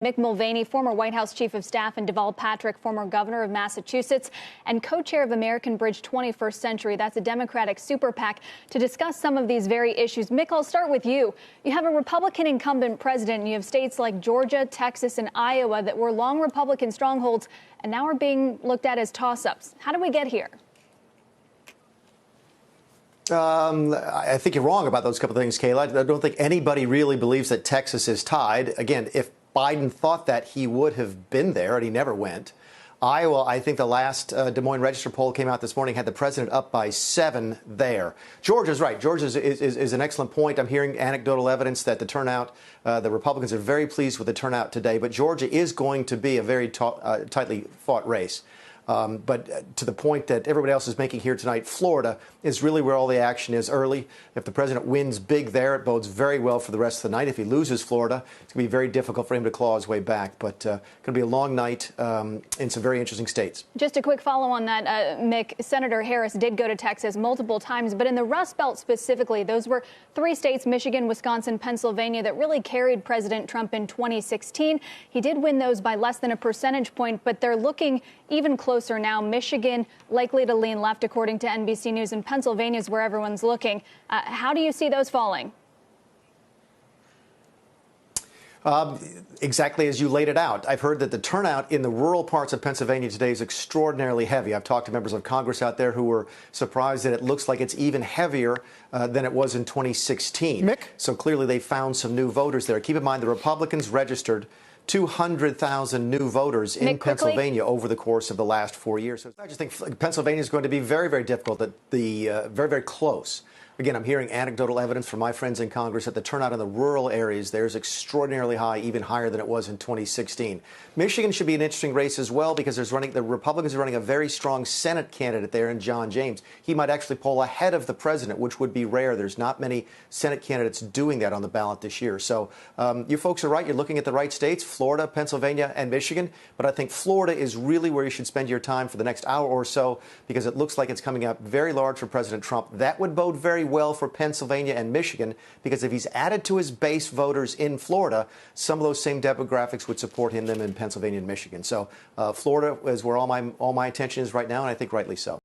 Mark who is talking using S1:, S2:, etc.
S1: Mick Mulvaney, former White House Chief of Staff, and Deval Patrick, former governor of Massachusetts and co-chair of American Bridge 21st Century. That's a Democratic super PAC to discuss some of these very issues. Mick, I'll start with you. You have a Republican incumbent president, and you have states like Georgia, Texas, and Iowa that were long Republican strongholds and now are being looked at as toss-ups. How did we get here?
S2: I think you're wrong about those couple of things, Kayla. I don't think anybody really believes that Texas is tied. Again, if Biden thought that, he would have been there, and he never went. Iowa, I think the last Des Moines Register poll came out this morning, had the president up by 7 there. Georgia's right. Georgia is an excellent point. I'm hearing anecdotal evidence that the turnout, the Republicans are very pleased with the turnout today, but Georgia is going to be a very tightly fought race. But to the point that everybody else is making here tonight, Florida is really where all the action is early. If the president wins big there, it bodes very well for the rest of the night. If he loses Florida, it's going to be very difficult for him to claw his way back. But going to be a long night in some very interesting states.
S1: Just a quick follow on that, Mick. Senator Harris did go to Texas multiple times, but in the Rust Belt specifically, those were 3 states, Michigan, Wisconsin, Pennsylvania, that really carried President Trump in 2016. He did win those by less than a percentage point, but they're looking even closer now. Michigan likely to lean left, according to NBC News, and Pennsylvania is where everyone's looking. How do you see those falling?
S2: Exactly as you laid it out. I've heard that the turnout in the rural parts of Pennsylvania today is extraordinarily heavy. I've talked to members of Congress out there who were surprised that it looks like it's even heavier than it was in 2016.
S3: Mick?
S2: So clearly they found some new voters there. Keep in mind the Republicans registered 200,000 new voters in Pennsylvania over the course of the last 4 years. So I just think Pennsylvania is going to be very, very difficult, very, very close. Again, I'm hearing anecdotal evidence from my friends in Congress that the turnout in the rural areas there is extraordinarily high, even higher than it was in 2016. Michigan should be an interesting race as well because the Republicans are running a very strong Senate candidate there in John James. He might actually poll ahead of the president, which would be rare. There's not many Senate candidates doing that on the ballot this year. So you folks are right. You're looking at the right states, Florida, Pennsylvania, and Michigan. But I think Florida is really where you should spend your time for the next hour or so because it looks like it's coming up very large for President Trump. That would bode very well for Pennsylvania and Michigan, because if he's added to his base voters in Florida, some of those same demographics would support him in Pennsylvania and Michigan. So Florida is where all my attention is right now, and I think rightly so.